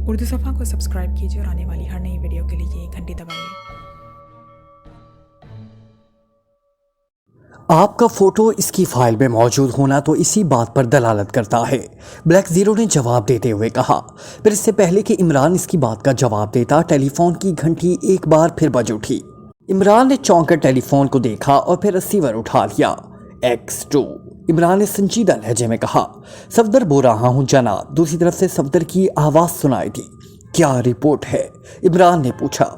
उर्दू सफ़ा को सब्सक्राइब कीजिए और आने वाली हर नई वीडियो के लिए घंटी दबाइए। आपका फोटो इसकी फाइल में मौजूद होना तो इसी बात पर दलालत करता है, ब्लैक ज़ीरो ने जवाब देते हुए कहा। फिर इससे पहले कि इमरान इसकी बात का जवाब देता, टेलीफोन की घंटी एक बार फिर बज उठी। इमरान ने चौंक कर टेलीफोन को देखा और फिर रिसीवर उठा लिया। X2, इमरान ने संजीदा लहजे में कहा। सफदर बोल रहा हूँ जनाब। दूसरी तरफ से सफदर की आवाज़ सुनाई दी। क्या रिपोर्ट है? इमरान ने पूछा।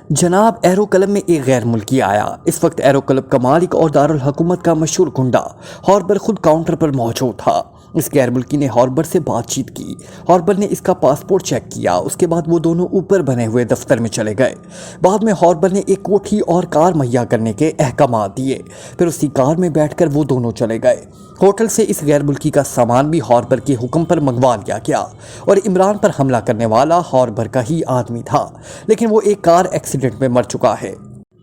जनाब, एरो क्लब में एक गैर मुल्की आया। इस वक्त एरो क्लब का मालिक और दारुल हुकूमत का मशहूर गुंडा हॉर्बर खुद काउंटर पर मौजूद था। इस गैर मुल्की ने हॉर्बर से बातचीत की। हॉर्बर ने इसका पासपोर्ट चेक किया। उसके बाद वो दोनों ऊपर बने हुए दफ्तर में चले गए। बाद में हॉर्बर ने एक कोठी और कार मुहैया करने के अहकाम दिए। फिर उसी कार में बैठकर वो दोनों चले गए। होटल से इस गैर मुल्की का सामान भी हॉर्बर के हुक्म पर मंगवा लिया गया और इमरान पर हमला करने वाला हॉर्बर का ही आदमी था, लेकिन वो एक कार एक्सीडेंट में मर चुका है।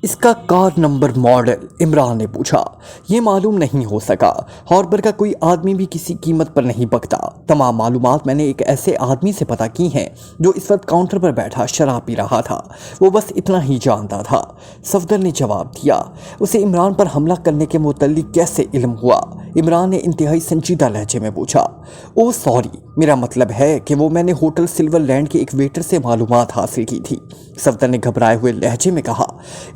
इसका कार नंबर मॉडल? इमरान ने पूछा। ये मालूम नहीं हो सका। हॉर्बर का कोई आदमी भी किसी कीमत पर नहीं बकता। तमाम मालूमात मैंने एक ऐसे आदमी से पता की हैं जो इस वक्त काउंटर पर बैठा शराब पी रहा था। वो बस इतना ही जानता था, सफदर ने जवाब दिया। उसे इमरान पर हमला करने के मुतल्लिक कैसे इल्म हुआ? इमरान ने इंतहाई संजीदा लहजे में पूछा। ओह सॉरी, मेरा मतलब है कि वो मैंने होटल सिल्वर लैंड के एक वेटर से मालूमात हासिल की थी, सफदर ने घबराए हुए लहजे में कहा।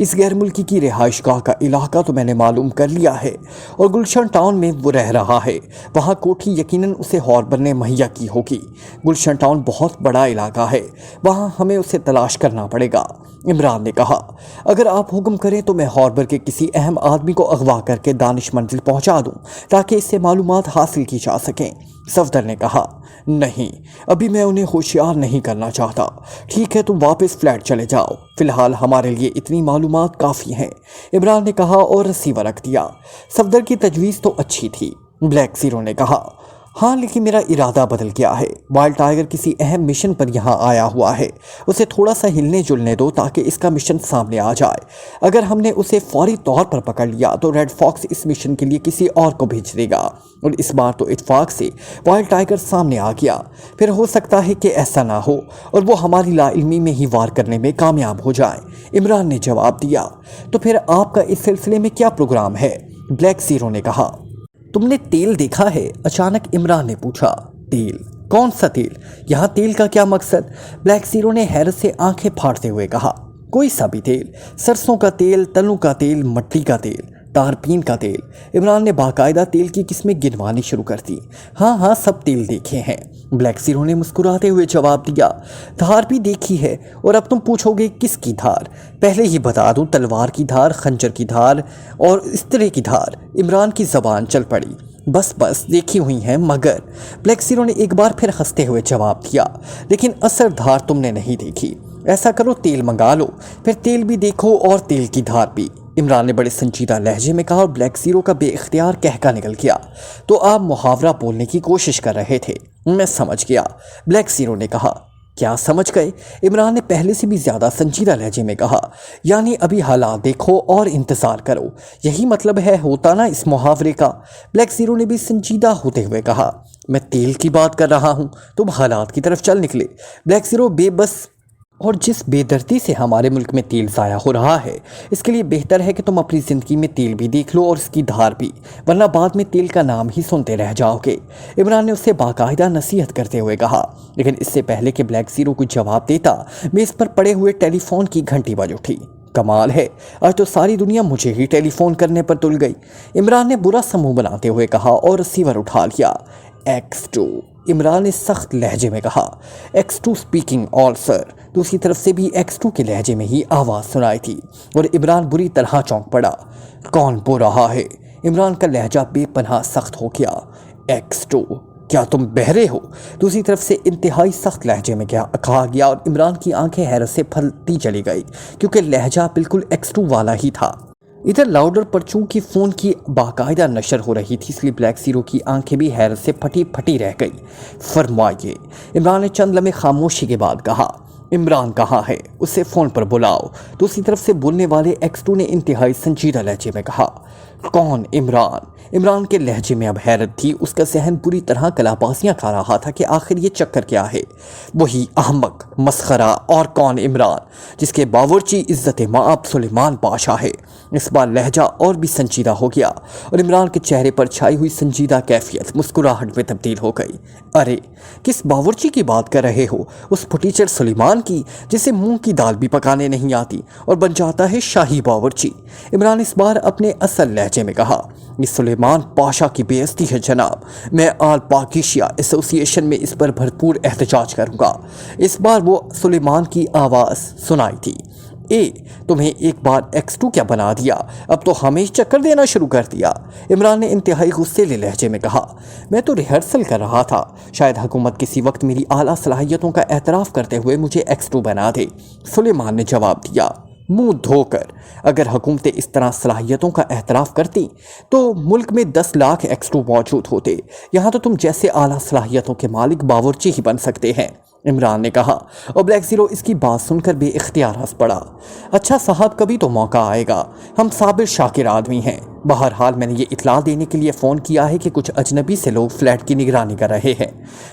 इस गैर मुल्की की रिहाइश गाह का इलाका तो मैंने मालूम कर लिया है और गुलशन टाउन में वो रह रहा है। वहाँ कोठी यकीनन उसे हॉर्बर ने मुहैया की होगी। गुलशन टाउन बहुत बड़ा इलाका है, वहाँ हमें उसे तलाश करना पड़ेगा, इमरान ने कहा। अगर आप हुक्म करें तो मैं हॉर्बर के किसी अहम आदमी को अगवा करके दानिश मंजिल पहुंचा दूं ताकि इससे मालूमात हासिल की जा सकें, सफदर ने कहा। नहीं, अभी मैं उन्हें होशियार नहीं करना चाहता। ठीक है, तुम वापस फ्लैट चले जाओ। फिलहाल हमारे लिए इतनी मालूमात काफ़ी हैं, इमरान ने कहा और रिसीवर रख दिया। सफदर की तजवीज़ तो अच्छी थी, ब्लैक ज़ीरो ने कहा। हाँ, लेकिन मेरा इरादा बदल गया है। वाइल्ड टाइगर किसी अहम मिशन पर यहाँ आया हुआ है। उसे थोड़ा सा हिलने जुलने दो ताकि इसका मिशन सामने आ जाए। अगर हमने उसे फौरी तौर पर पकड़ लिया तो रेड फॉक्स इस मिशन के लिए किसी और को भेज देगा और इस बार तो इत्तेफाक से वाइल्ड टाइगर सामने आ गया। फिर हो सकता है कि ऐसा ना हो और वो हमारी लाइल्मी में ही वार करने में कामयाब हो जाए, इमरान ने जवाब दिया। तो फिर आपका इस सिलसिले में क्या प्रोग्राम है? ब्लैक ज़ीरो ने कहा। तुमने तेल देखा है? अचानक इमरान ने पूछा। तेल? कौन सा तेल? यहाँ तेल का क्या मकसद? ब्लैक ज़ीरो ने हैरत से आंखें फाड़ते हुए कहा। कोई सा भी तेल, सरसों का तेल, तलों का तेल, मट्टी का तेल, तारपीन का तेल। इमरान ने बाकायदा तेल की किस्में गिनवानी शुरू कर दी। हाँ हाँ, सब तेल देखे हैं, ब्लैक ज़ीरो ने मुस्कुराते हुए जवाब दिया। धार भी देखी है और अब तुम पूछोगे किसकी धार? पहले ही बता दूं, तलवार की धार, खंजर की धार और इस तरह की धार। इमरान की ज़बान चल पड़ी। बस देखी हुई हैं, मगर ब्लैक ज़ीरो ने एक बार फिर हंसते हुए जवाब दिया। लेकिन असर धार तुमने नहीं देखी। ऐसा करो, तेल मंगा लो, फिर तेल भी देखो और तेल की धार भी, इमरान ने बड़े संजीदा लहजे में कहा और ब्लैक ज़ीरो का बेइख्तियार कहका निकल गया। तो आप मुहावरा बोलने की कोशिश कर रहे थे? मैं समझ गया, ब्लैक ज़ीरो ने कहा। क्या समझ गए? इमरान ने पहले से भी ज़्यादा संजीदा लहजे में कहा। यानी अभी हालात देखो और इंतज़ार करो, यही मतलब है होता ना इस मुहावरे का, ब्लैक ज़ीरो ने भी संजीदा होते हुए कहा। मैं तेल की बात कर रहा हूँ, तुम हालात की तरफ चल निकले, ब्लैक ज़ीरो बेबस। और जिस बेदर्दी से हमारे मुल्क में तेल ज़ाया हो रहा है, इसके लिए बेहतर है कि तुम अपनी ज़िंदगी में तेल भी देख लो और इसकी धार भी, वरना बाद में तेल का नाम ही सुनते रह जाओगे, इमरान ने उससे बाकायदा नसीहत करते हुए कहा। लेकिन इससे पहले कि ब्लैक ज़ीरो को जवाब देता, मेज़ पर पड़े हुए टेलीफोन की घंटी बज उठी। कमाल है, आज तो सारी दुनिया मुझे ही टेलीफोन करने पर तुल गई, इमरान ने बुरा समूह बनाते हुए कहा और रिसीवर उठा लिया। X2, इमरान ने सख्त लहजे में कहा। X2 speaking all sir. दूसरी तरफ से भी X2 के लहजे में ही आवाज़ सुनाई थी और इमरान बुरी तरह चौंक पड़ा। कौन बोल रहा है? इमरान का लहजा बेपनाह सख्त हो गया। X2, क्या तुम बहरे हो? दूसरी तरफ से इंतहाई सख्त लहजे में कहा गया और इमरान की आंखें हैरत से फलती चली गई क्योंकि लहजा बिल्कुल X2 वाला ही था। इधर लाउडर पर चूंकि फ़ोन की बाकायदा नशर हो रही थी, इसलिए ब्लैक ज़ीरो की आंखें भी हैरत से फटी रह गई। फरमाइए, इमरान ने चंद लम्हे खामोशी के बाद कहा। इमरान कहाँ है? उसे फ़ोन पर बुलाओ। दूसरी तरफ से बोलने वाले X2 ने इंतहाई संजीदा लहजे में कहा। कौन? इमरान। इमरान के लहजे में अब हैरत थी। उसका ज़हन बुरी तरह कलाबाजियाँ खा रहा था कि आखिर ये चक्कर क्या है। वही अहमक, मस्खरा और कौन? इमरान, जिसके बावर्ची इज़्ज़त माब सुलेमान पाशा है। इस बार लहजा और भी संजीदा हो गया और इमरान के चेहरे पर छाई हुई संजीदा कैफियत मुस्कुराहट में तब्दील हो गई। अरे, किस बावर्ची की बात कर रहे हो? उस फटीचर सुलेमान की, जिसे मूंग की दाल भी पकाने नहीं आती और बन जाता है शाही बावर्ची। इमरान इस बार अपने असल लहजे में कहा। इस सुलेमान पाशा की बेइज्जती है जनाब। मैं आल पाकिशिया एसोसिएशन में इस पर भरपूर एहतजाज करूंगा। इस बार वो सुलेमान की आवाज़ सुनाई थी। तुम्हें एक बार X2 क्या बना दिया? अब तो हमें ही चक्कर देना शुरू कर दिया। इमरान ने इंतहाई गुस्सेले लहजे में कहा। मैं तो रिहर्सल कर रहा था। शायद हुकूमत किसी वक्त मेरी आला सलाहियतों का एतराफ़ करते हुए मुझे X2 बना दे। सुलेमान ने जवाब दिया, मुंह धोकर। अगर हुकूमतें इस तरह सलाहियतों का एहतराफ़ करती तो मुल्क में 10 लाख X2 मौजूद होते। यहाँ तो तुम जैसे आला सलाहियतों के मालिक बावर्ची ही बन सकते हैं, इमरान ने कहा। और ब्लैक ज़ीरो इसकी बात सुनकर बेइख्तियार हंस पड़ा। अच्छा साहब, कभी तो मौका आएगा। हम साबिर शाकिर आदमी हैं। बहरहाल मैंने ये इतला देने के लिए फ़ोन किया है कि कुछ अजनबी से लोग फ्लैट की निगरानी कर रहे हैं।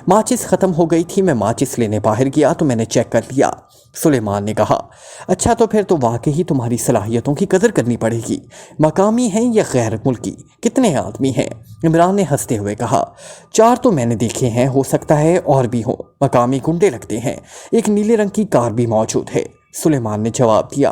माचिस ख़त्म हो गई थी। मैं माचिस लेने बाहर गया तो मैंने चेक कर लिया, सुलेमान ने कहा। अच्छा, तो फिर तो वाकई तुम्हारी सलाहियतों की कदर करनी पड़ेगी। मकामी हैं या गैर मुल्की? कितने आदमी हैं? इमरान ने हंसते हुए कहा। 4 तो मैंने देखे हैं, हो सकता है और भी हो। मकामी गुंडे लगते हैं। एक नीले रंग की कार भी मौजूद है, सुलेमान ने जवाब दिया।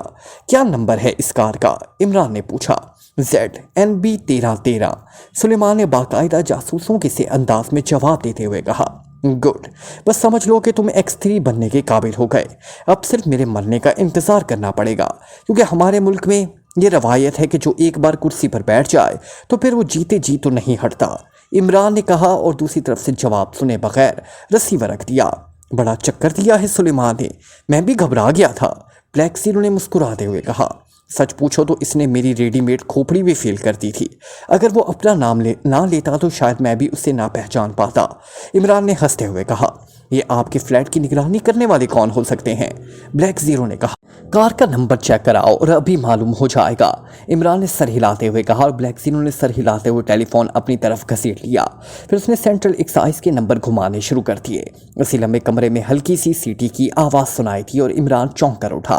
क्या नंबर है इस कार का? इमरान ने पूछा। ZNB 1313, सुलेमान ने बाकायदा जासूसों के से अंदाज में जवाब देते हुए कहा। गुड, बस समझ लो कि तुम X3 बनने के काबिल हो गए। अब सिर्फ मेरे मरने का इंतज़ार करना पड़ेगा, क्योंकि हमारे मुल्क में ये रवायत है कि जो एक बार कुर्सी पर बैठ जाए तो फिर वो जीते जी तो नहीं हटता, इमरान ने कहा और दूसरी तरफ से जवाब सुने बगैर रसीवर रख दिया। बड़ा चक्कर दिया है सुलेमान ने। मैं भी घबरा गया था, ब्लैक ज़ीरो ने मुस्कुराते हुए कहा। सच पूछो तो इसने मेरी रेडीमेड खोपड़ी भी फेल कर दी थी। अगर वो अपना नाम ना लेता तो शायद मैं भी उसे ना पहचान पाता, इमरान ने हंसते हुए कहा। ये आपके फ्लैट की निगरानी करने वाले कौन हो सकते हैं? ब्लैक ज़ीरो ने कहा। कार का नंबर चेक कराओ और अभी मालूम हो जाएगा, इमरान ने सर हिलाते हुए कहा और ब्लैक ज़ीरो ने सर हिलाते हुए टेलीफोन अपनी तरफ घसीट लिया। फिर उसने सेंट्रल एक्साइज के नंबर घुमाने शुरू कर दिए। उसी लंबे कमरे में हल्की सी सीटी की आवाज़ सुनाई थी और इमरान चौंक कर उठा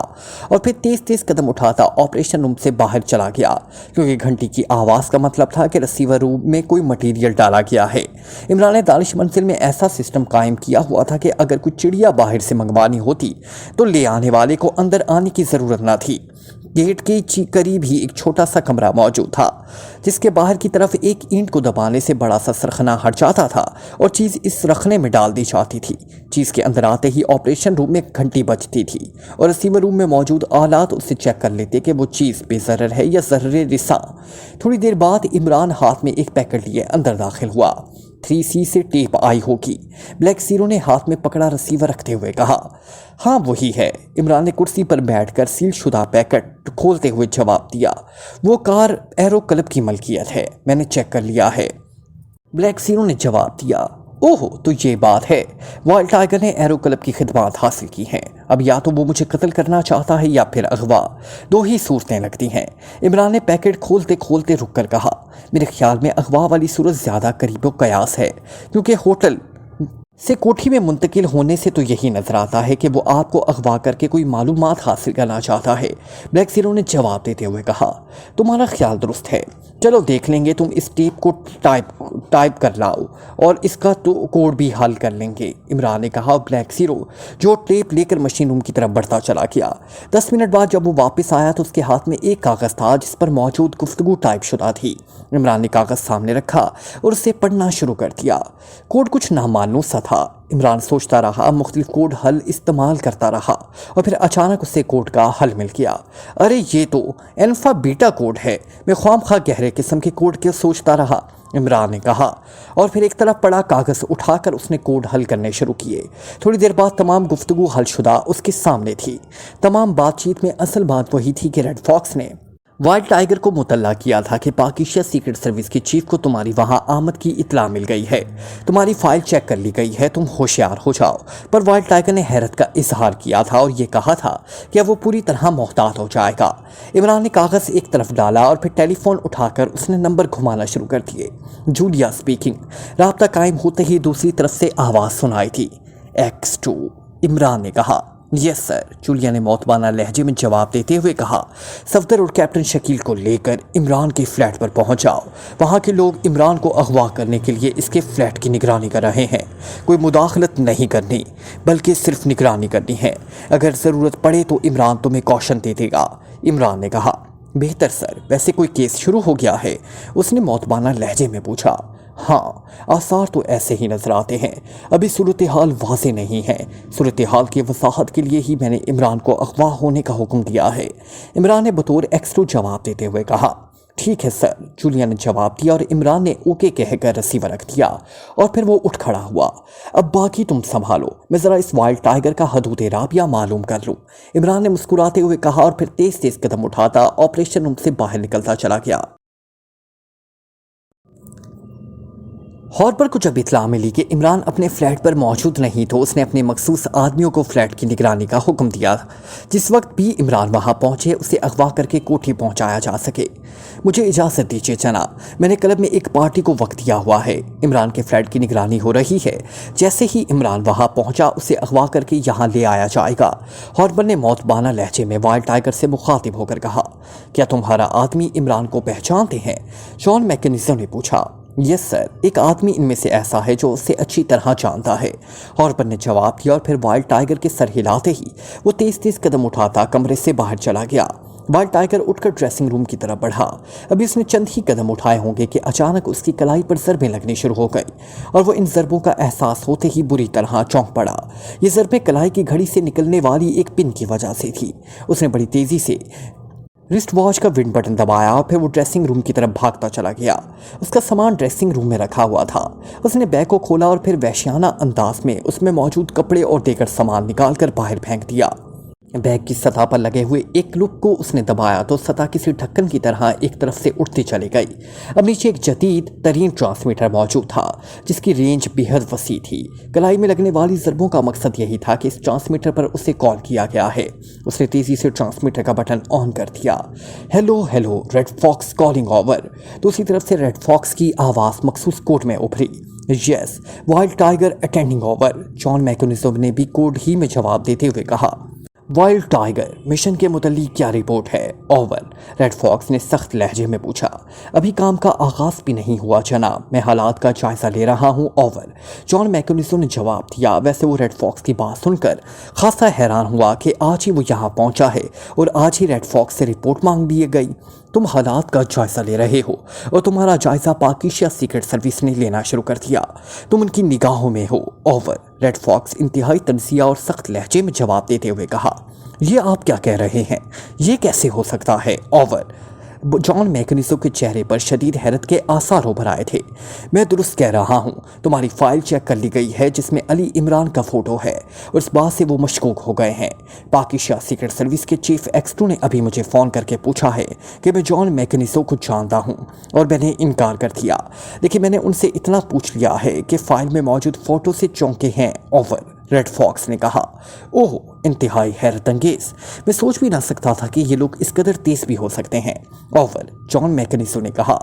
और फिर तेज़ तेज़ कदम उठाता ऑपरेशन रूम से बाहर चला गया, क्योंकि घंटी की आवाज़ का मतलब था कि रिसीवर रूम में कोई मटीरियल डाला गया है। इमरान ने दानिश मंजिल में ऐसा सिस्टम कायम किया हुआ था कि अगर कुछ चिड़िया बाहर से मंगवानी होती तो ले आने वाले को अंदर आने की ज़रूरत न थी। गेट के करीब ही एक छोटा सा कमरा मौजूद था, जिसके बाहर की तरफ एक ईंट को दबाने से बड़ा सा सरखना हट जाता था और चीज़ इस रखने में डाल दी जाती थी। चीज़ के अंदर आते ही ऑपरेशन रूम में घंटी बजती थी और रिसीवर रूम में मौजूद आलात उससे चेक कर लेते कि वो चीज़ बेज़रर है या ज़र्रे रिसा। थोड़ी देर बाद इमरान हाथ में एक पैकेट लिए अंदर दाखिल हुआ। 3C से टेप आई होगी, ब्लैक ज़ीरो ने हाथ में पकड़ा रिसीवर रखते हुए कहा। हाँ वही है, इमरान ने कुर्सी पर बैठकर सील शुदा पैकेट खोलते हुए जवाब दिया। वो कार एरो क्लब की मलकियत है, मैंने चेक कर लिया है, ब्लैक ज़ीरो ने जवाब दिया। ओहो, तो ये बात है। वाइल्ड टाइगर ने एरो क्लब की खिदमत हासिल की हैं। अब या तो वो मुझे कत्ल करना चाहता है या फिर अगवा, 2 ही सूरतें लगती हैं। इमरान ने पैकेट खोलते खोलते रुक कर कहा। मेरे ख्याल में अगवा वाली सूरत ज़्यादा करीबो कयास है, क्योंकि होटल से कोठी में मुंतकिल होने से तो यही नजर आता है कि वो आपको अगवा करके कोई मालूमात हासिल करना चाहता है, ब्लैक ज़ीरो ने जवाब देते हुए कहा। तुम्हारा ख्याल दुरुस्त है, चलो देख लेंगे। तुम इस टेप को टाइप कर लाओ और इसका तो कोड भी हल कर लेंगे, इमरान ने कहा। ब्लैक ज़ीरो जो टेप लेकर मशीन रूम की तरफ बढ़ता चला गया। 10 मिनट बाद जब वो वापस आया तो उसके हाथ में एक कागज़ था जिस पर मौजूद गुफ्तगू टाइप शुदा थी। इमरान ने कागज़ सामने रखा और उसे पढ़ना शुरू कर दिया। कोड कुछ नामालूम सा था। इमरान सोचता रहा, मुख्तलिफ कोड हल इस्तेमाल करता रहा और फिर अचानक उसे कोड का हल मिल गया। अरे ये तो अल्फा बीटा कोड है। मैं ख्वामखा गहरे किस्म के कोड के सोचता रहा, इमरान ने कहा और फिर एक तरफ पड़ा कागज़ उठाकर उसने कोड हल करने शुरू किए। थोड़ी देर बाद तमाम गुफ्तगू हल शुदा उसके सामने थी। तमाम बातचीत में असल बात वही थी कि रेड फॉक्स ने وائلڈ ٹائگر کو مطلع کیا تھا کہ پاکستان سیکرٹ سروس کی چیف کو تمہاری وہاں آمد کی اطلاع مل گئی ہے، تمہاری فائل چیک کر لی گئی ہے، تم ہوشیار ہو جاؤ۔ پر وائلڈ ٹائگر نے حیرت کا اظہار کیا تھا اور یہ کہا تھا کہ اب وہ پوری طرح محتاط ہو جائے گا۔ عمران نے کاغذ ایک طرف ڈالا اور پھر ٹیلی فون اٹھا کر اس نے نمبر گھمانا شروع کر دیے۔ Julia speaking. رابطہ قائم ہوتے ہی دوسری طرف سے آواز سنائی تھی۔ X2۔ عمران نے کہا۔ یس سر، جولیا نے موتبانہ لہجے میں جواب دیتے ہوئے کہا۔ صفدر اور کیپٹن شکیل کو لے کر عمران کے فلیٹ پر پہنچ جاؤ۔ وہاں کے لوگ عمران کو اغوا کرنے کے لیے اس کے فلیٹ کی نگرانی کر رہے ہیں۔ کوئی مداخلت نہیں کرنی، بلکہ صرف نگرانی کرنی ہے۔ اگر ضرورت پڑے تو عمران تمہیں کوشن دے دے گا، عمران نے کہا۔ بہتر سر، ویسے کوئی کیس شروع ہو گیا ہے؟ اس نے موتبانہ لہجے میں پوچھا۔ ہاں، آثار تو ایسے ہی نظر آتے ہیں، ابھی صورتحال واضح نہیں ہے۔ صورتحال کی وضاحت کے لیے ہی میں نے عمران کو اغوا ہونے کا حکم دیا ہے، عمران نے بطور X2 جواب دیتے ہوئے کہا۔ ٹھیک ہے سر، جولیا نے جواب دیا اور عمران نے اوکے کہہ کر رسیور رکھ دیا اور پھر وہ اٹھ کھڑا ہوا۔ اب باقی تم سنبھالو، میں ذرا اس وائلڈ ٹائگر کا حدود رابطہ معلوم کر لوں، عمران نے مسکراتے ہوئے کہا اور پھر تیز تیز قدم اٹھاتا آپریشن روم سے باہر نکلتا چلا گیا۔ ہارپر کو جب اطلاع ملی کہ عمران اپنے فلیٹ پر موجود نہیں تو اس نے اپنے مخصوص آدمیوں کو فلیٹ کی نگرانی کا حکم دیا۔ جس وقت بھی عمران وہاں پہنچے اسے اغوا کر کے کوٹھی پہنچایا جا سکے۔ مجھے اجازت دیجیے جناب، میں نے کلب میں ایک پارٹی کو وقت دیا ہوا ہے، عمران کے فلیٹ کی نگرانی ہو رہی ہے، جیسے ہی عمران وہاں پہنچا اسے اغوا کر کے یہاں لے آیا جائے گا۔ ہارپر نے موتبانہ لہجے میں وائلڈ ٹائگر سے مخاطب ہو کر کہا۔ کیا تمہارا آدمی عمران کو پہچانتے ہیں؟ جان میکنیزو نے پوچھا۔ یس سر، ایک آدمی ان میں سے ایسا ہے جو اسے اچھی طرح جانتا ہے، ہارپر نے جواب دیا اور پھر وائلڈ ٹائگر کے سر ہلاتے ہی وہ تیز تیز قدم اٹھاتا کمرے سے باہر چلا گیا۔ وائلڈ ٹائگر اٹھ کر ڈریسنگ روم کی طرف بڑھا۔ ابھی اس نے چند ہی قدم اٹھائے ہوں گے کہ اچانک اس کی کلائی پر ضربیں لگنی شروع ہو گئی اور وہ ان ضربوں کا احساس ہوتے ہی بری طرح چونک پڑا۔ یہ ضربیں کلائی کی گھڑی سے نکلنے والی ایک پن کی وجہ سے تھی۔ اس نے بڑی تیزی سے رسٹ واچ کا ونڈ بٹن دبایا اور پھر وہ ڈریسنگ روم کی طرف بھاگتا چلا گیا۔ اس کا سامان ڈریسنگ روم میں رکھا ہوا تھا۔ اس نے بیگ کو کھولا اور پھر وحشیانہ انداز میں اس میں موجود کپڑے اور دیگر سامان نکال کر باہر پھینک دیا۔ بیگ کی سطح پر لگے ہوئے ایک کلپ کو اس نے دبایا تو سطح کسی ڈھکن کی طرح ایک طرف سے اٹھتی چلی گئی۔ اب نیچے ایک جدید ترین ٹرانسمیٹر موجود تھا جس کی رینج بہت وسیع تھی۔ کلائی میں لگنے والی ضربوں کا مقصد یہی تھا کہ اس ٹرانسمیٹر پر اسے کال کیا گیا ہے۔ اس نے تیزی سے ٹرانسمیٹر کا بٹن آن کر دیا۔ Hello hello, red fox calling over. دوسری طرف سے ریڈ فاکس کی آواز مخصوص کوڈ میں ابھری۔ یس، وائلڈ ٹائگر اٹینڈنگ اوور، جان میکنیزو نے بھی کوڈ ہی میں جواب دیتے ہوئے کہا۔ وائلڈ ٹائگر، مشن کے متعلق کیا رپورٹ ہے؟ اوور، ریڈ فاکس نے سخت لہجے میں پوچھا۔ ابھی کام کا آغاز بھی نہیں ہوا جناب، میں حالات کا جائزہ لے رہا ہوں، اوور، جان میکنیزو نے جواب دیا۔ ویسے وہ ریڈ فاکس کی بات سن کر خاصا حیران ہوا کہ آج ہی وہ یہاں پہنچا ہے اور آج ہی ریڈ فاکس سے رپورٹ مانگ دی گئی۔ تم حالات کا جائزہ لے رہے ہو اور تمہارا جائزہ پاکستان سیکرٹ سروس نے لینا شروع کر دیا، تم ان کی نگاہوں میں ہو، اوور، ریڈ فاکس انتہائی تنزیہ اور سخت لہجے میں جواب دیتے ہوئے کہا۔ یہ آپ کیا کہہ رہے ہیں؟ یہ کیسے ہو سکتا ہے؟ اوور، جان میکنیزو کے چہرے پر شدید حیرت کے آثار ابھر آئے تھے۔ میں درست کہہ رہا ہوں، تمہاری فائل چیک کر لی گئی ہے جس میں علی عمران کا فوٹو ہے اور اس بات سے وہ مشکوک ہو گئے ہیں۔ پاکستان سیکرٹ سروس کے چیف X2 نے ابھی مجھے فون کر کے پوچھا ہے کہ میں جان میکنیزو کو جانتا ہوں اور میں نے انکار کر دیا، لیکن میں نے ان سے اتنا پوچھ لیا ہے کہ فائل میں موجود فوٹو سے چونکے ہیں، اوور، ریڈ فاکس نے کہا۔ اوہ، انتہائی حیرت انگیز، میں سوچ بھی نہ سکتا تھا کہ یہ لوگ اس قدر تیز بھی ہو سکتے ہیں، اوور، جان میکنیزو نے کہا۔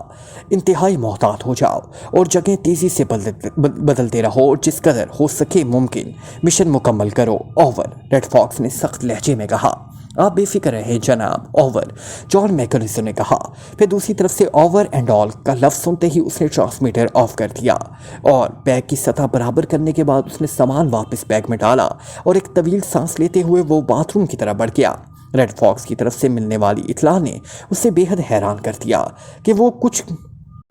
انتہائی محتاط ہو جاؤ اور جگہ تیزی سے بدلتے رہو اور جس قدر ہو سکے ممکن مشن مکمل کرو، اوور، ریڈ فاکس نے سخت لہجے میں کہا۔ آپ بے فکر رہیں جناب، اوور، جان میکنیزو نے کہا۔ پھر دوسری طرف سے اوور اینڈ آل کا لفظ سنتے ہی اس نے ٹرانسمیٹر آف کر دیا اور بیگ کی سطح برابر کرنے کے بعد اس نے سامان واپس بیگ میں ڈالا اور ایک طویل سانس لیتے ہوئے وہ باتھ روم کی طرف بڑھ گیا۔ ریڈ فاکس کی طرف سے ملنے والی اطلاع نے اسے بے حد حیران کر دیا کہ وہ کچھ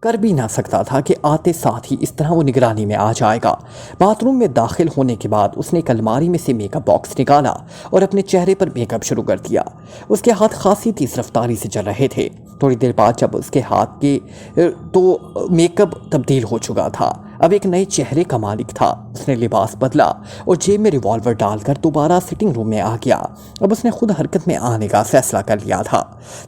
کر بھی نہ سکتا تھا کہ آتے ساتھ ہی اس طرح وہ نگرانی میں آ جائے گا۔ باتھ روم میں داخل ہونے کے بعد اس نے ایک الماری میں سے میک اپ باکس نکالا اور اپنے چہرے پر میک اپ شروع کر دیا۔ اس کے ہاتھ خاصی تیز رفتاری سے چل رہے تھے۔ تھوڑی دیر بعد جب اس کے ہاتھ کے تو میک اپ تبدیل ہو چکا تھا، اب ایک نئے چہرے کا مالک تھا۔ اس نے لباس بدلا اور جیب میں ریوالور ڈال کر دوبارہ سٹنگ روم میں آ گیا۔ اب اس نے خود حرکت میں آنے کا فیصلہ کر لیا تھا۔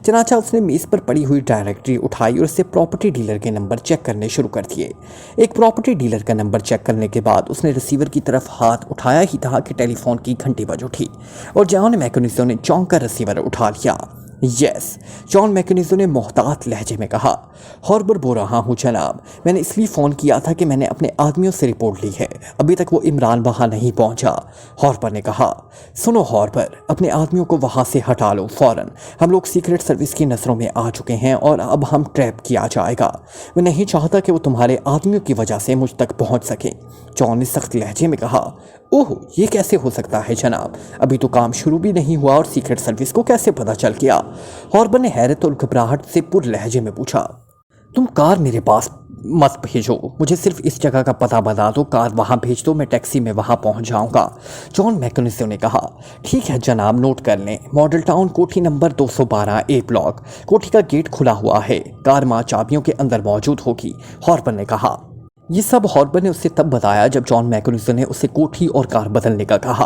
چنانچہ اس نے میز پر پڑی ہوئی ڈائریکٹری اٹھائی اور اسے پراپرٹی ڈیلر کے نمبر چیک کرنے شروع کر دیے۔ ایک پراپرٹی ڈیلر کا نمبر چیک کرنے کے بعد اس نے ریسیور کی طرف ہاتھ اٹھایا ہی تھا کہ ٹیلی فون کی گھنٹی بج اٹھی اور جان میکنیزو نے چونک کر ریسیور اٹھا لیا۔ یس، جان میکنیزو نے محتاط لہجے میں کہا۔ ہاربر بول رہا ہوں جناب، میں نے اس لیے فون کیا تھا کہ میں نے اپنے آدمیوں سے رپورٹ لی ہے، ابھی تک وہ عمران وہاں نہیں پہنچا۔ ہاربر نے کہا، سنو ہاربر، اپنے آدمیوں کو وہاں سے ہٹا لو فوراً، ہم لوگ سیکرٹ سروس کی نظروں میں آ چکے ہیں اور اب ہم ٹریپ کیا جائے گا۔ میں نہیں چاہتا کہ وہ تمہارے آدمیوں کی وجہ سے مجھ تک پہنچ سکیں۔ جان نے سخت لہجے میں کہا، اوہ، یہ کیسے ہو سکتا ہے جناب، ابھی تو کام شروع بھی نہیں ہوا اور سیکرٹ سروس کو کیسے پتہ چل گیا؟ ہاربر نے حیرت اور گھبراہٹ سے پر لہجے میں پوچھا، تم کار میرے پاس مت بھیجو، مجھے صرف اس جگہ کا پتہ بتا دو، کار وہاں بھیج دو، میں ٹیکسی میں وہاں پہنچ جاؤں گا۔ جان میکنیزو نے کہا، ٹھیک ہے جناب، نوٹ کر لیں، ماڈل ٹاؤن، کوٹھی نمبر 212 اے بلاک، کوٹھی کا گیٹ کھلا ہوا ہے، کار ماں چابیوں کے اندر موجود ہوگی۔ ہاربر نے کہا۔ یہ سب ہاربر نے اسے تب بتایا جب جان میکنیزو نے اسے کوٹھی اور کار بدلنے کا کہا۔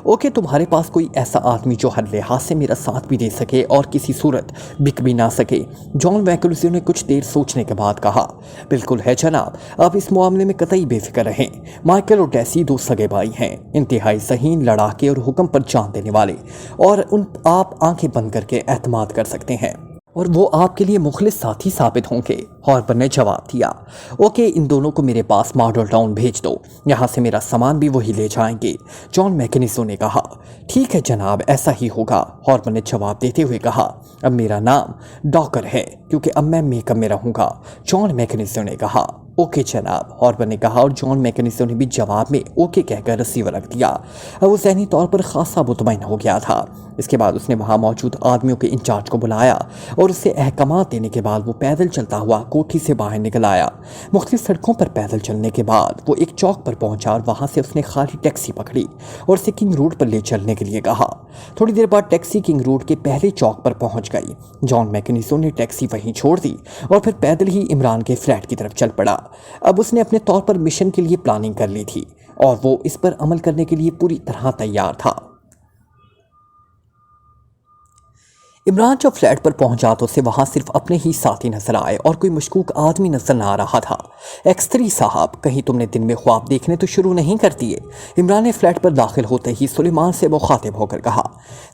اوکے، تمہارے پاس کوئی ایسا آدمی جو ہر لحاظ سے میرا ساتھ بھی دے سکے اور کسی صورت بک بھی نہ سکے؟ جان میکنیزو نے کچھ دیر سوچنے کے بعد کہا، بالکل ہے جناب، آپ اس معاملے میں قطعی بے فکر رہیں۔ مائیکل اور ڈیسی دو سگے بھائی ہیں، انتہائی ذہین، لڑاکے اور حکم پر جان دینے والے، اور ان آپ آنکھیں بند کر کے اعتماد کر سکتے ہیں اور وہ آپ کے لیے مخلص ساتھی ثابت ہوں گے۔ ہاربر نے جواب دیا، اوکے، ان دونوں کو میرے پاس ماڈل ٹاؤن بھیج دو، یہاں سے میرا سامان بھی وہی لے جائیں گے۔ جان میکنیزو نے کہا، ٹھیک ہے جناب، ایسا ہی ہوگا۔ ہاربر نے جواب دیتے ہوئے کہا، اب میرا نام ڈاکر ہے کیونکہ اب میں میک اپ میں رہوں گا۔ جان میکنیزو نے کہا، اوکے جناب، ہاربر نے کہا، اور جان میکنیزو نے بھی جواب میں اوکے کہہ کر ریسیور رکھ دیا۔ اب وہ ذہنی طور پر خاصا مطمئن ہو گیا تھا۔ اس کے بعد اس نے وہاں موجود آدمیوں کے انچارج کو بلایا اور اسے احکامات دینے کے بعد وہ پیدل چلتا ہوا کوٹھی سے باہر نکل آیا۔ مختلف سڑکوں پر پیدل چلنے کے بعد وہ ایک چوک پر پہنچا اور وہاں سے اس نے خالی ٹیکسی پکڑی اور اسے کنگ روڈ پر لے چلنے کے لیے کہا۔ تھوڑی دیر بعد ٹیکسی کنگ روڈ کے پہلے چوک پر پہنچ گئی۔ جان میکنیزو نے ٹیکسی وہیں چھوڑ دی اور پھر پیدل ہی عمران کے فلیٹ کی طرف چل پڑا۔ اب اس نے اپنے طور پر مشن کے لیے پلاننگ کر لی تھی اور وہ اس پر عمل کرنے کے لیے پوری طرح تیار تھا۔ عمران جب فلیٹ پر پہنچا تو اسے وہاں صرف اپنے ہی ساتھی نظر آئے اور کوئی مشکوک آدمی نظر نہ آ رہا تھا۔ ایکس3 صاحب، کہیں تم نے دن میں خواب دیکھنے تو شروع نہیں کر دیے؟ عمران نے فلیٹ پر داخل ہوتے ہی سلیمان سے مخاطب ہو کر کہا،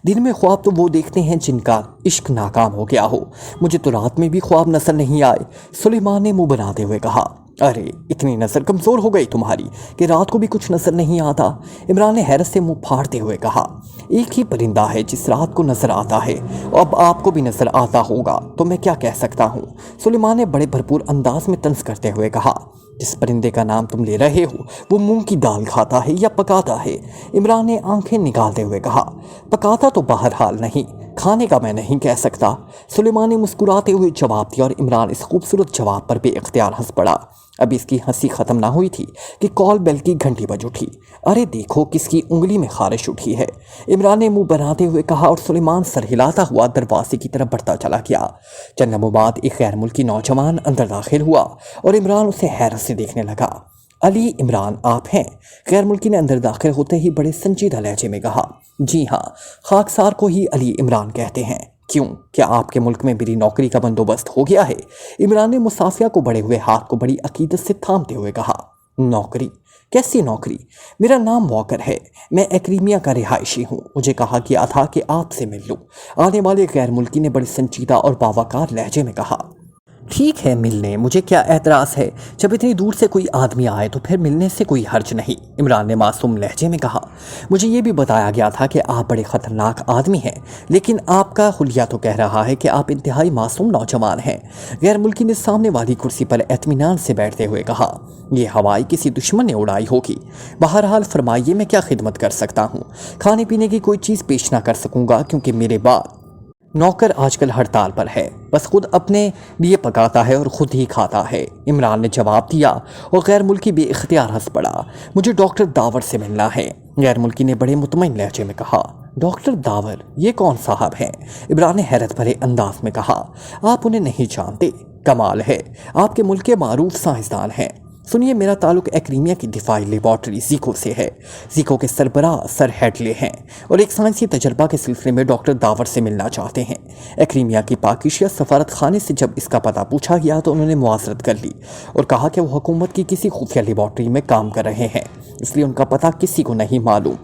دن میں خواب تو وہ دیکھتے ہیں جن کا عشق ناکام ہو گیا ہو، مجھے تو رات میں بھی خواب نظر نہیں آئے۔ سلیمان نے منہ بناتے ہوئے کہا، ارے اتنی نظر کمزور ہو گئی تمہاری کہ رات کو بھی کچھ نظر نہیں آتا؟ عمران نے حیرت سے منہ پھاڑتے ہوئے کہا، ایک ہی پرندہ ہے جس رات کو نظر آتا ہے، اب آپ کو بھی نظر آتا ہوگا تو میں کیا کہہ سکتا ہوں؟ سلیمان نے بڑے بھرپور انداز میں طنز کرتے ہوئے کہا، جس پرندے کا نام تم لے رہے ہو وہ مونگ کی دال کھاتا ہے یا پکاتا ہے؟ عمران نے آنکھیں نکالتے ہوئے کہا، پکاتا تو بہرحال نہیں، کھانے کا میں نہیں کہہ سکتا۔ سلیمان نے مسکراتے ہوئے جواب دیا اور عمران اس خوبصورت جواب پر بے اختیار ہنس پڑا۔ اب اس کی ہنسی ختم نہ ہوئی تھی کہ کال بیل کی گھنٹی بج اٹھی۔ ارے دیکھو کس کی انگلی میں خارش اٹھی ہے، عمران نے منہ بناتے ہوئے کہا اور سلیمان سر ہلاتا ہوا دروازے کی طرف بڑھتا چلا گیا۔ چند لمحوں بعد ایک غیر ملکی نوجوان اندر داخل ہوا اور عمران اسے حیرت سے دیکھنے لگا۔ علی عمران آپ ہیں؟ غیر ملکی نے اندر داخل ہوتے ہی بڑے سنجیدہ لہجے میں کہا، جی ہاں، خاکسار کو ہی علی عمران کہتے ہیں۔ کیوں، کیا آپ کے ملک میں میری نوکری کا بندوبست ہو گیا ہے؟ عمران نے مسافیہ کو بڑے ہوئے ہاتھ کو بڑی عقیدت سے تھامتے ہوئے کہا، نوکری؟ کیسی نوکری؟ میرا نام واکر ہے، میں ایکریمیا کا رہائشی ہوں، مجھے کہا گیا تھا کہ آپ سے مل لوں۔ آنے والے غیر ملکی نے بڑے سنجیدہ اور باوقار لہجے میں کہا، ٹھیک ہے، ملنے، مجھے کیا اعتراض ہے، جب اتنی دور سے کوئی آدمی آئے تو پھر ملنے سے کوئی حرج نہیں۔ عمران نے معصوم لہجے میں کہا، مجھے یہ بھی بتایا گیا تھا کہ آپ بڑے خطرناک آدمی ہیں، لیکن آپ کا حلیہ تو کہہ رہا ہے کہ آپ انتہائی معصوم نوجوان ہیں۔ غیر ملکی نے سامنے والی کرسی پر اطمینان سے بیٹھتے ہوئے کہا، یہ ہوائی کسی دشمن نے اڑائی ہوگی، بہرحال فرمائیے میں کیا خدمت کر سکتا ہوں؟ کھانے پینے کی کوئی چیز پیش نہ کر سکوں گا کیونکہ میرے بعد نوکر آج کل ہڑتال پر ہے، بس خود اپنے لیے پکاتا ہے اور خود ہی کھاتا ہے۔ عمران نے جواب دیا اور غیر ملکی بے اختیار ہنس پڑا۔ مجھے ڈاکٹر داور سے ملنا ہے، غیر ملکی نے بڑے مطمئن لہجے میں کہا۔ ڈاکٹر داور، یہ کون صاحب ہیں؟ عمران نے حیرت بھرے انداز میں کہا، آپ انہیں نہیں جانتے؟ کمال ہے، آپ کے ملک کے معروف سائنسدان ہیں۔ سنیے، میرا تعلق ایکریمیا کی دفاعی لیبارٹری زیکو سے ہے۔ زیکو کے سربراہ سر ہیڈلے ہیں اور ایک سائنسی تجربہ کے سلسلے میں ڈاکٹر داور سے ملنا چاہتے ہیں۔ ایکریمیا کی پاکیزیہ سفارت خانے سے جب اس کا پتہ پوچھا گیا تو انہوں نے معذرت کر لی اور کہا کہ وہ حکومت کی کسی خفیہ لیبارٹری میں کام کر رہے ہیں، اس لیے ان کا پتہ کسی کو نہیں معلوم۔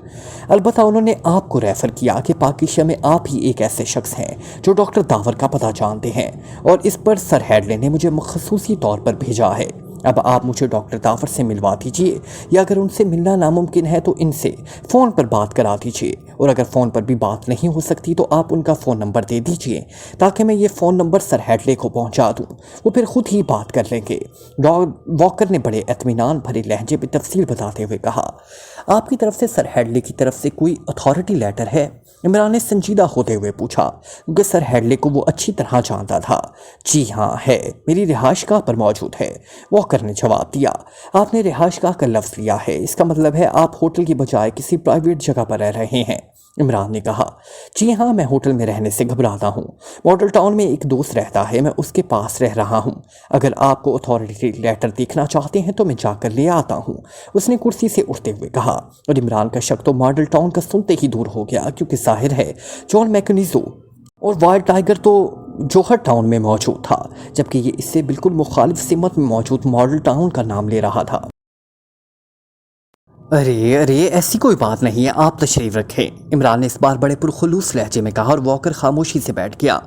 البتہ انہوں نے آپ کو ریفر کیا کہ پاکیزیہ میں آپ ہی ایک ایسے شخص ہیں جو ڈاکٹر داور کا پتہ جانتے ہیں، اور اس پر سر ہیڈلے نے مجھے خصوصی طور پر بھیجا ہے۔ اب آپ مجھے ڈاکٹر داور سے ملوا دیجیے، یا اگر ان سے ملنا ناممکن ہے تو ان سے فون پر بات کرا دیجیے، اور اگر فون پر بھی بات نہیں ہو سکتی تو آپ ان کا فون نمبر دے دیجیے تاکہ میں یہ فون نمبر سر ہیڈلے کو پہنچا دوں، وہ پھر خود ہی بات کر لیں گے۔ واکر نے بڑے اطمینان بھرے لہجے پہ تفصیل بتاتے ہوئے کہا، آپ کی طرف سے سر ہیڈلے کی طرف سے کوئی اتھارٹی لیٹر ہے؟ عمران نے سنجیدہ ہوتے ہوئے پوچھا، کیونکہ سر ہیڈلے کو وہ اچھی طرح جانتا تھا۔ جی ہاں ہے، میری رہائش گاہ پر موجود ہے، واکر نے جواب دیا۔ آپ نے رہائش گاہ کا لفظ لیا ہے، اس کا مطلب ہے آپ ہوٹل کی بجائے کسی پرائیویٹ جگہ پر رہ رہے ہیں۔ عمران نے کہا، جی ہاں، میں ہوٹل میں رہنے سے گھبراتا ہوں۔ ماڈل ٹاؤن میں ایک دوست رہتا ہے، میں اس کے پاس رہ رہا ہوں۔ اگر آپ کو اتھارٹی لیٹر دیکھنا چاہتے ہیں تو میں جا کر لے آتا ہوں، اس نے کرسی سے اٹھتے ہوئے کہا، اور عمران کا شک تو ماڈل ٹاؤن کا سنتے ہی دور ہو گیا، کیونکہ ظاہر ہے جان میکنیزو اور وائلڈ ٹائیگر تو جوہر ٹاؤن میں موجود تھا، جبکہ یہ اس سے بالکل مخالف سمت میں موجود ماڈل ٹاؤن کا نام لے رہا تھا۔ ارے ایسی کوئی بات نہیں ہے، آپ تشریف رکھیں، عمران نے اس بار بڑے پرخلوص لہجے میں کہا، اور واکر خاموشی سے بیٹھ گیا۔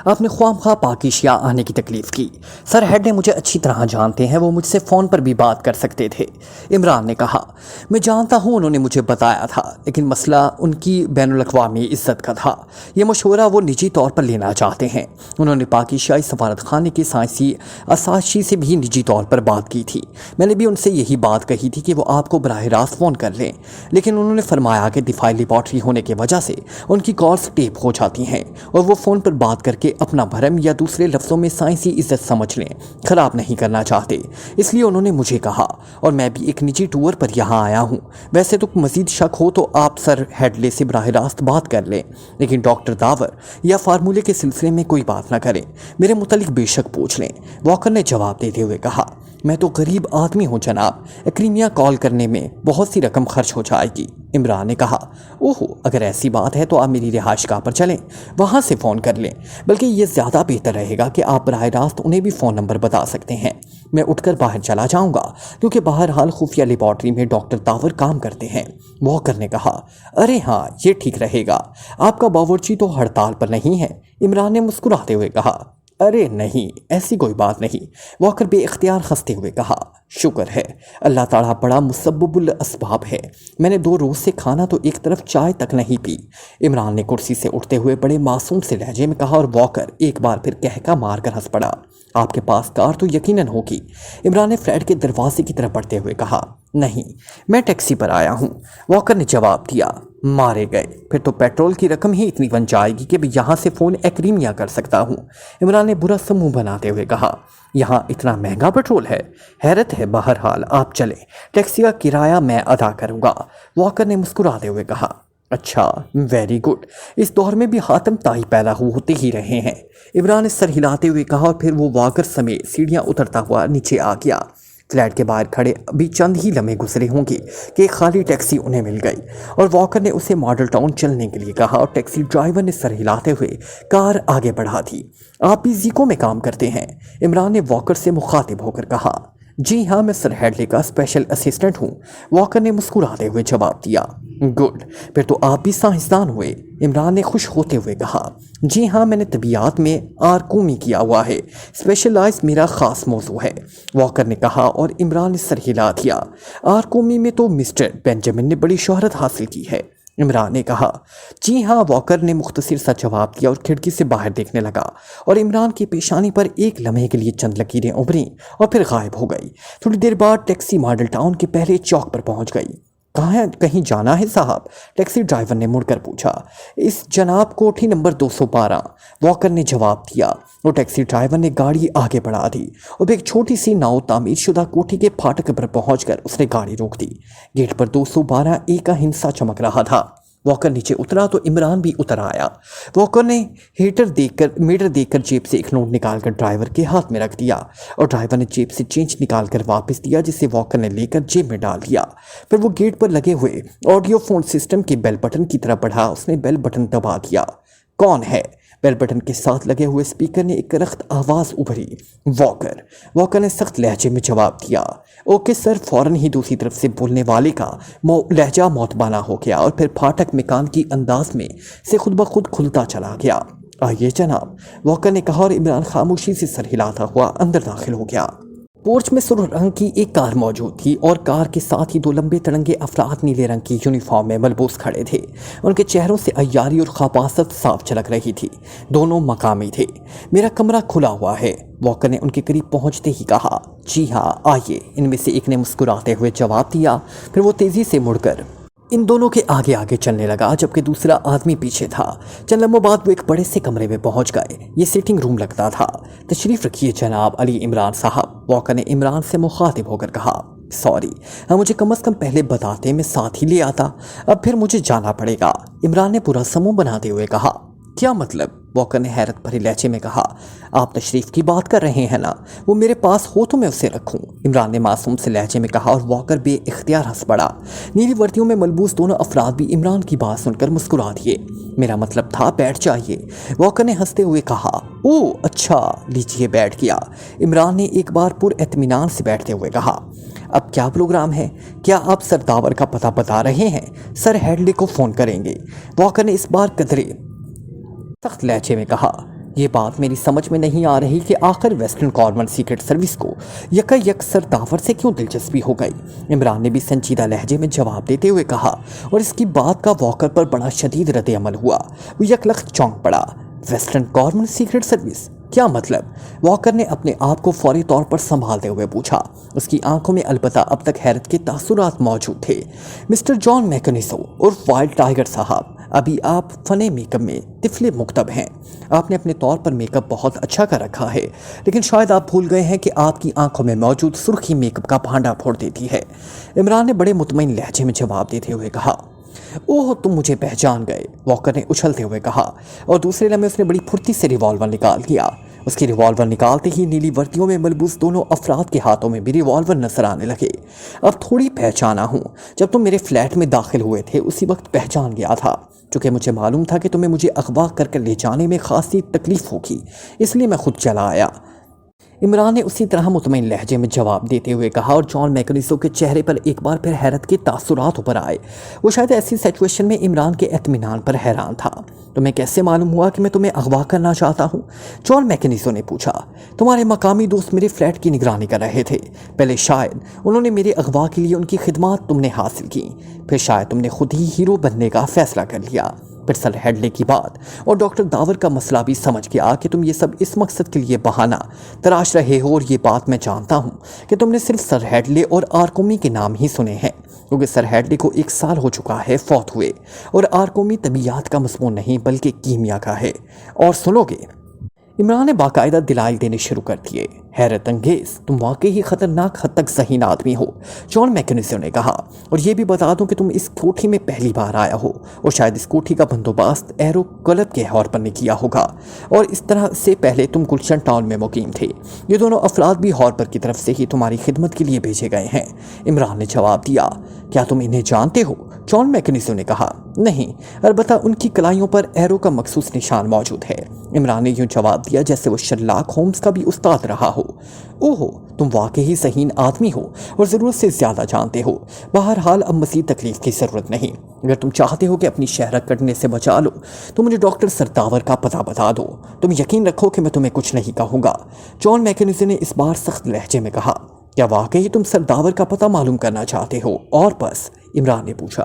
آپ نے خواہ مخواہ پاکیزیہ آنے کی تکلیف کی، سر ہیڈ نے مجھے اچھی طرح جانتے ہیں، وہ مجھ سے فون پر بھی بات کر سکتے تھے۔ عمران نے کہا، میں جانتا ہوں، انہوں نے مجھے بتایا تھا، لیکن مسئلہ ان کی بین الاقوامی عزت کا تھا۔ یہ مشورہ وہ نجی طور پر لینا چاہتے ہیں۔ انہوں نے پاکیزیائی سفارت خانے کے سائنسی اساتذہ سے بھی نجی طور پر بات کی تھی۔ میں نے بھی ان سے یہی بات کہی تھی کہ وہ آپ کو براہ راست فون کر لیں، لیکن انہوں نے فرمایا کہ دفاعی لیبارٹری ہونے کی وجہ سے ان کی کالز ٹیپ ہو جاتی ہیں، اور وہ فون پر بات کر کے اپنا بھرم، یا دوسرے لفظوں میں سائنسی عزت سمجھ لیں، خراب نہیں کرنا چاہتے۔ اس لیے انہوں نے مجھے کہا، اور میں بھی ایک نجی ٹور پر یہاں آیا ہوں۔ ویسے تو مزید شک ہو تو آپ سر ہیڈلے سے براہ راست بات کر لیں، لیکن ڈاکٹر داور یا فارمولے کے سلسلے میں کوئی بات نہ کریں، میرے متعلق بے شک پوچھ لیں۔ واکر نے جواب دیتے ہوئے کہا، میں تو غریب آدمی ہوں جناب، ایکریمیا کال کرنے میں بہت سی رقم خرچ ہو جائے گی۔ عمران نے کہا، اوہو، اگر ایسی بات ہے تو آپ میری رہائش گاہ پر چلیں، وہاں سے فون کر لیں، بلکہ یہ زیادہ بہتر رہے گا کہ آپ براہ راست انہیں بھی فون نمبر بتا سکتے ہیں۔ میں اٹھ کر باہر چلا جاؤں گا، کیونکہ بہرحال خفیہ لیبارٹری میں ڈاکٹر داور کام کرتے ہیں۔ واکر نے کہا، ارے ہاں، یہ ٹھیک رہے گا، آپ کا باورچی تو ہڑتال پر نہیں ہے۔ عمران نے مسکراتے ہوئے کہا، ارے نہیں، ایسی کوئی بات نہیں۔ واکر بے اختیار ہنستے ہوئے کہا، شکر ہے، اللہ تعالیٰ بڑا مسبب الاسباب ہے، میں نے 2 روز سے کھانا تو ایک طرف چائے تک نہیں پی۔ عمران نے کرسی سے اٹھتے ہوئے بڑے معصوم سے لہجے میں کہا، اور واکر ایک بار پھر کہکا مار کر ہنس پڑا۔ آپ کے پاس کار تو یقیناً ہوگی؟ عمران نے فلیٹ کے دروازے کی طرف بڑھتے ہوئے کہا، نہیں، میں ٹیکسی پر آیا ہوں۔ واکر نے جواب دیا، مارے گئے، پھر تو پیٹرول کی رقم ہی اتنی بن جائے گی کہ میں یہاں سے فون ایکریمیا کر سکتا ہوں۔ عمران نے برا سا منہ بناتے ہوئے کہا، یہاں اتنا مہنگا پیٹرول ہے؟ حیرت ہے، بہرحال آپ چلیں، ٹیکسی کا کرایہ میں ادا کروں گا۔ واکر نے مسکراتے ہوئے کہا، اچھا، ویری گڈ، اس دور میں بھی حاتم طائی پیدا ہوتے ہی رہے ہیں۔ عمران نے سر ہلاتے ہوئے کہا، اور پھر وہ واکر سمیت سیڑھیاں اترتا ہوا نیچے آ گیا۔ فلیٹ کے باہر کھڑے ابھی چند ہی لمحے گزرے ہوں گے کہ ایک خالی ٹیکسی انہیں مل گئی، اور واکر نے اسے ماڈل ٹاؤن چلنے کے لیے کہا، اور ٹیکسی ڈرائیور نے سر ہلاتے ہوئے کار آگے بڑھا دی۔ آپ بھی زیکو میں کام کرتے ہیں؟ عمران نے واکر سے مخاطب ہو کر کہا، جی ہاں، میں سر ہیڈلے کا اسپیشل اسسٹنٹ ہوں۔ واکر نے مسکراتے ہوئے جواب دیا، گڈ، پھر تو آپ بھی سائنسدان ہوئے۔ عمران نے خوش ہوتے ہوئے کہا، جی ہاں، میں نے طبیعیات میں آرکومی کیا ہوا ہے، اسپیشلائز میرا خاص موضوع ہے، واکر نے کہا، اور عمران نے سر ہلا دیا۔ آرکومی میں تو مسٹر بینجامن نے بڑی شہرت حاصل کی ہے، عمران نے کہا۔ جی ہاں، واکر نے مختصر سا جواب دیا اور کھڑکی سے باہر دیکھنے لگا، اور عمران کی پیشانی پر ایک لمحے کے لیے چند لکیریں ابھریں اور پھر غائب ہو گئی۔ تھوڑی دیر بعد ٹیکسی ماڈل ٹاؤن کے پہلے چوک پر پہنچ گئی۔ کہیں جانا ہے صاحب؟ ٹیکسی ڈرائیور نے مڑ کر پوچھا۔ اس جناب کوٹھی نمبر 212، واکر نے جواب دیا، اور ٹیکسی ڈرائیور نے گاڑی آگے بڑھا دی، اور ایک چھوٹی سی نو تعمیر شدہ کوٹھی کے پھاٹک پر پہنچ کر اس نے گاڑی روک دی۔ گیٹ پر 212 A کا ہندسہ چمک رہا تھا۔ वॉकर नीचे उतरा तो इमरान भी उतर आया। वॉकर ने मीटर देखकर जेब से एक नोट निकालकर ड्राइवर के हाथ में रख दिया और ड्राइवर ने जेब से चेंज निकालकर वापस दिया, जिसे वॉकर ने लेकर जेब में डाल दिया। फिर वो गेट पर लगे हुए ऑडियो फोन सिस्टम के बेल बटन की तरफ बढ़ा। उसने बेल बटन दबा दिया। कौन है? बेल बटन के साथ लगे हुए स्पीकर ने एक रख्त आवाज़ उभरी। वॉकर ने सख्त लहजे में जवाब दिया। Okay sir. फौरन ही दूसरी तरफ से बोलने वाले का लहजा मौतबाना हो गया और फिर फाटक मेकान की अंदाज में से खुद ब खुद खुलता चला गया। आइए जनाब, वॉकर ने कहा और इमरान खामोशी से सर हिलाता हुआ अंदर दाखिल हो गया। पोर्च में सुर्ख रंग की एक कार मौजूद थी और कार के साथ ही दो लंबे तिरंगे अफराद नीले रंग की यूनिफॉर्म में मलबूस खड़े थे। उनके चेहरों से अय्यारी और खपासत साफ झलक रही थी। दोनों मकामी थे। मेरा कमरा खुला हुआ है, वॉकर ने उनके करीब पहुंचते ही कहा। जी हाँ, आइए, इनमें से एक ने मुस्कुराते हुए जवाब दिया। फिर वो तेज़ी से मुड़कर इन दोनों के आगे आगे चलने लगा, जबकि दूसरा आदमी पीछे था। चंद लम्हों बाद वो एक बड़े से कमरे में पहुंच गए। ये सिटिंग रूम लगता था। तशरीफ़ रखिए जनाब अली इमरान साहब, वॉकर ने इमरान से मुखातिब होकर कहा। सॉरी, हाँ मुझे कम अज़ कम पहले बताते, मैं साथ ही ले आता। अब फिर मुझे जाना पड़ेगा, इमरान ने पूरा समूह बनाते हुए कहा। क्या मतलब? वॉकर ने हैरत भरे लहजे में कहा। आप तशरीफ़ की बात कर रहे हैं ना? वो मेरे पास हो तो मैं उसे रखूं, इमरान ने मासूम से लहजे में कहा और वॉकर बेइख्तियार हंस पड़ा। नीली वर्दियों में मलबूस दोनों अफराद भी इमरान की बात सुनकर मुस्कुरा दिए। मेरा मतलब था बैठ जाइए, वॉकर ने हंसते हुए कहा। ओह अच्छा, लीजिए बैठ गया, इमरान ने एक बार पुरइत्मीनान से बैठते हुए कहा। अब क्या प्रोग्राम है? क्या आप सर दावर का पता बता रहे हैं? सर हेडली को फ़ोन करेंगे, वॉकर ने इस बार कदरे सख्त लहजे में कहा। ये बात मेरी समझ में नहीं आ रही कि आखिर वेस्टर्न गवर्नमेंट सीक्रेट सर्विस को यकयक सर दावर से क्यों दिलचस्पी हो गई, इमरान ने भी संजीदा लहजे में जवाब देते हुए कहा। और इसकी बात का वॉकर पर बड़ा शदीद रद्द-ए-अमल हुआ। वो यकलख्त चौंक पड़ा। Western government secret service? क्या मतलब? वॉकर ने अपने आप को फौरी तौर पर संभालते हुए पूछा। उसकी आंखों में अलबत्ता अब तक हैरत के तासुरात मौजूद थे। मिस्टर जॉन मैकनिसो उर्फ वाइल्ड टाइगर साहब, अभी आप फने मेकअप में तिफले मुक्तब हैं। आपने अपने तौर पर मेकअप बहुत अच्छा कर रखा है, लेकिन शायद आप भूल गए हैं कि आपकी आंखों में मौजूद सुर्खी मेकअप का भांडा फोड़ देती है, इमरान ने बड़े मुतमईन लहजे में जवाब देते हुए कहा। ओह, तुम मुझे पहचान गए, वॉकर ने उछलते हुए कहा और दूसरे लम्हे उसने बड़ी फुर्ती से रिवॉल्वर निकाल लिया। उसकी रिवॉल्वर निकालते ही नीली वर्दियों में मलबूस दोनों अफराद के हाथों में भी रिवॉल्वर नजर आने लगे। अब थोड़ी पहचाना हूँ, जब तुम मेरे फ्लैट में दाखिल हुए थे उसी वक्त पहचान गया था। चूँकि मुझे मालूम था कि तुम्हें मुझे अगवा कर ले जाने में खासी तकलीफ होगी, इसलिए मैं खुद चला आया, इमरान ने उसी तरह मुतमईन लहजे में जवाब देते हुए कहा। और जॉन मैकनिसो के चेहरे पर एक बार फिर हैरत के तासुरात ऊपर आए। वो शायद ऐसी सिचुएशन में इमरान के इत्मीनान पर हैरान था। तुम्हें कैसे मालूम हुआ कि मैं तुम्हें अगवा करना चाहता हूँ? जॉन मैकनिसो ने पूछा। तुम्हारे मकामी दोस्त मेरे फ्लैट की निगरानी कर रहे थे। पहले शायद उन्होंने मेरे अगवा के लिए उनकी खिदमत तुमने हासिल की, फिर शायद तुमने खुद ही हीरो बनने का फैसला कर लिया। फिर सर हेडले की बात और डॉक्टर दावर का मसला भी समझ गया कि तुम ये सब इस मकसद के लिए बहाना तराश रहे हो। और ये बात मैं जानता हूँ कि तुमने सिर्फ सर हेडले और आरकोमी के नाम ही सुने हैं, क्योंकि सर हेडले को 1 साल हो चुका है फौत हुए, और आरकोमी तबीयत का मज़मून नहीं बल्कि कीमिया का है। और सुनोगे, इमरान ने बाकायदा दिलाइल देने शुरू कर दिए। हैरत अंगेज, तुम वाकई ही खतरनाक हद तक ज़हीन आदमी हो, जॉन मैकनिसो ने कहा। और ये भी बता दूं कि तुम इस कोठी में पहली बार आया हो और शायद इस कोठी का बंदोबस्त एरो क्लब के हॉर्पर ने किया होगा, और इस तरह से पहले तुम गुलशन टाउन में मुकीम थे। ये दोनों अफराद भी हॉर्पर की तरफ से ही तुम्हारी खिदमत के लिए भेजे गए हैं, इमरान ने जवाब दिया। क्या तुम इन्हें जानते हो? जॉन मैकनिसो ने कहा। नहीं, अलबत्ता उनकी कलाइयों पर एरो का मखसूस निशान मौजूद है, इमरान ने यूं जवाब दिया जैसे वो शर्लॉक होम्स का भी उस्ताद रहा हो। ओहो, तुम वाकई ही ज़हीन आदमी हो और ज़रूरत से ज़्यादा जानते हो। बहरहाल अब मज़ीद तकलीफ़ की ज़रूरत नहीं। अगर तुम चाहते हो कि अपनी शहरत कटने से बचा लो तो मुझे डॉक्टर सरदावर का पता बता दो। तुम यकीन रखो कि मैं तुम्हें कुछ नहीं कहूँगा, जॉन मैकनिसो ने इस बार सख्त लहजे में कहा। क्या वाकई तुम सरदावर का पता मालूम करना चाहते हो? और बस, इमरान ने पूछा।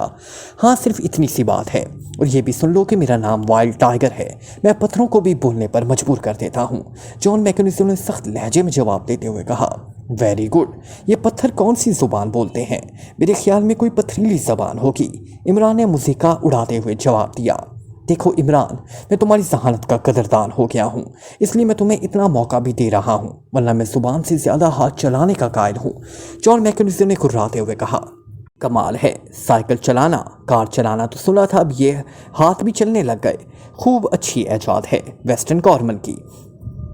हाँ, सिर्फ इतनी सी बात है, और ये भी सुन लो कि मेरा नाम वाइल्ड टाइगर है। मैं पत्थरों को भी बोलने पर मजबूर कर देता हूँ, जॉन मैकनिसो ने सख्त लहजे में जवाब देते हुए कहा। वेरी गुड, ये पत्थर कौन सी ज़ुबान बोलते हैं? मेरे ख्याल में कोई पथरीली ज़बान होगी, इमरान ने मुज़ीका उड़ाते हुए जवाब दिया। देखो इमरान, मैं तुम्हारी जहानत का कदरदान हो गया हूँ, इसलिए मैं तुम्हें इतना मौका भी दे रहा हूँ, वरना मैं ज़ुबान से ज़्यादा हाथ चलाने का कायल हूँ, जॉन मैकनिसो ने कुर्राते हुए कहा। कमाल है, साइकिल चलाना, कार चलाना तो सुना था, अब ये हाथ भी चलने लग गए। खूब अच्छी ऐजाद है वेस्टर्न कॉर्मन की।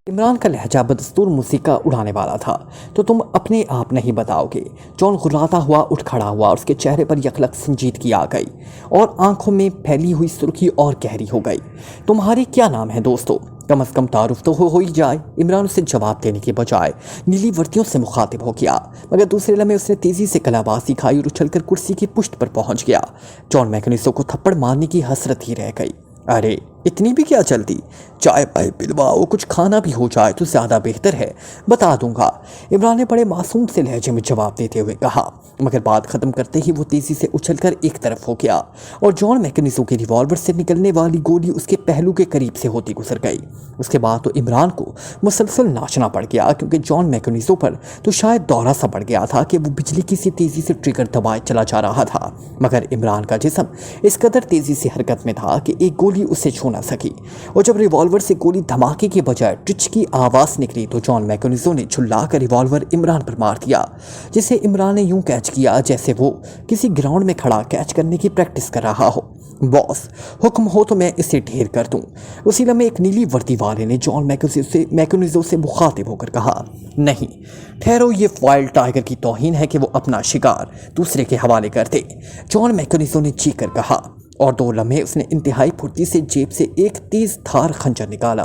इमरान का लहजा बदस्तूर मूसीका उड़ाने वाला था। तो तुम अपने आप नहीं बताओगे? जॉन गुर्राता हुआ उठ खड़ा हुआ और उसके चेहरे पर यकलक संजीदगी आ गई और आंखों में फैली हुई सुर्खी और गहरी हो गई। तुम्हारी क्या नाम है दोस्तों? कम से कम तारुफ तो हो ही जाए। इमरान उसे जवाब देने के बजाय नीली वर्दियों से मुखातिब हो गया, मगर दूसरे लम्हे उसने तेजी से कलाबाजी खाई और उछलकर कुर्सी की पुष्ट पर पहुंच गया। जॉन मैकनिसो को थप्पड़ मारने की हसरत ही रह गई। अरे इतनी भी क्या जल्दी? चाय पाए पिलवाओ, कुछ खाना भी हो जाए तो ज़्यादा बेहतर है। बता दूंगा, इमरान ने बड़े मासूम से लहजे में जवाब देते हुए कहा, मगर बात ख़त्म करते ही वो तेज़ी से उछलकर एक तरफ हो गया और जॉन मैकनिसो के रिवॉल्वर से निकलने वाली गोली उसके पहलू के करीब से होती गुजर गई। उसके बाद तो इमरान को मुसलसल नाचना पड़ गया, क्योंकि जॉन मैकनिसो पर तो शायद दौरा सा पड़ गया था कि वो बिजली की सी तेज़ी से ट्रिगर दबाए चला जा रहा था, मगर इमरान का जिस्म इस कदर तेज़ी से हरकत में था कि एक गोली उसे छू ना सकी। और जब रिवॉल्वर से गोली धमाके के बजाय टिच की आवाज़ निकली तो जॉन मैकनिसो ने झुल्लाकर रिवॉल्वर इमरान पर मार दिया, जिसे इमरान ने यूं कैच किया जैसे वो किसी ग्राउंड में खड़ा कैच करने की प्रैक्टिस कर रहा हो। बॉस, हुक्म हो तो मैं इसे ढेर कर दूं। उसी लम्हे एक नीली वर्दी वाले ने जॉन मैकनिसो से मुखातिब होकर कहा, नहीं ठहरो, ये वाइल्ड टाइगर की तौहीन है कि वो अपना शिकार दूसरे के हवाले कर दे। जॉन मैकनिसो ने चीख कर कहा और 2 लम्हे उसने इंतहाई फुर्ती से जेब से एक तेज धार खंजर निकाला।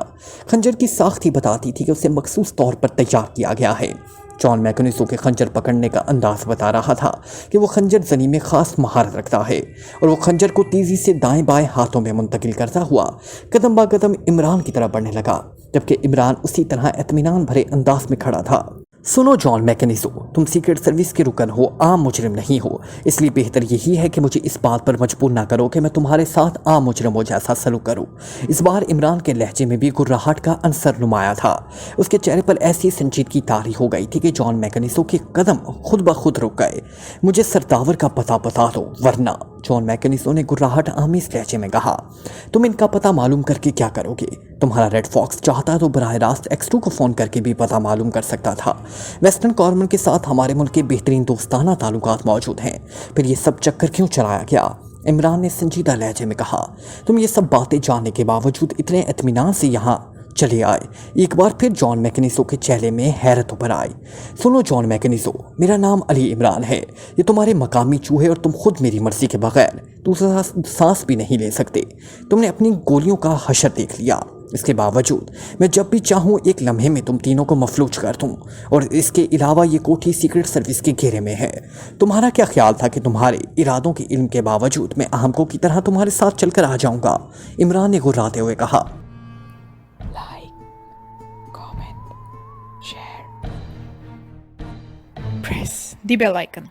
खंजर की साख्त ही बताती थी कि उसे मखसूस तौर पर तैयार किया गया है। जॉन मैकनिसो के खंजर पकड़ने का अंदाज बता रहा था कि वो खंजर जनी में खास महारत रखता है और वो खंजर को तेज़ी से दाएं बाएं हाथों में मुंतकिल करता हुआ कदम बा कदम इमरान की तरफ बढ़ने लगा, जबकि इमरान उसी तरह इत्मीनान भरे अंदाज में खड़ा था। सुनो जॉन मैकनिसो, तुम सीक्रेट सर्विस के रुकन हो, आम मुजरिम नहीं हो, इसलिए बेहतर यही है कि मुझे इस बात पर मजबूर ना करो कि मैं तुम्हारे साथ आम मुजरिमों जैसा सलूक करूं। इस बार इमरान के लहजे में भी गुर्राहट का अंसर नुमाया था। उसके चेहरे पर ऐसी संजीदगी तारी हो गई थी कि जॉन मैकनिसो के कदम खुद ब खुद रुक गए। मुझे सरदावर का पता बता दो वरना, जॉन मैकनिसो ने गुर्राहट आमीज लहजे में कहा, तुम इनका पता मालूम करके क्या करोगे? तुम्हारा रेड फॉक्स चाहता तो बराह रास्त X2 को फ़ोन करके भी पता मालूम कर सकता था। वेस्टर्न कॉर्मन के साथ हमारे मुल्क के बेहतरीन दोस्ताना ताल्लुकात मौजूद हैं, फिर ये सब चक्कर क्यों चलाया गया? इमरान ने संजीदा लहजे में कहा, तुम ये सब बातें जानने के बावजूद इतने इत्मीनान से यहाँ चले आए। एक बार फिर जॉन मैकनिसो के चेहरे में हैरत उभर आई। सुनो जॉन मैकनिसो, मेरा नाम अली इमरान है। ये तुम्हारे मकामी चूहे और तुम खुद मेरी मर्जी के बगैर दूसरा सांस भी नहीं ले सकते। तुमने अपनी गोलियों का हशर देख लिया। इसके बावजूद मैं जब भी चाहूँ एक लम्हे में तुम तीनों को मफलूज कर दूँ, और इसके अलावा ये कोठी सीक्रेट सर्विस के घेरे में है। तुम्हारा क्या ख्याल था कि तुम्हारे इरादों के इल्म के बावजूद मैं अहमकों की तरह तुम्हारे साथ चलकर आ जाऊँगा? इमरान ने गुर्राते हुए कहा। Like, comment, share, press the bell icon.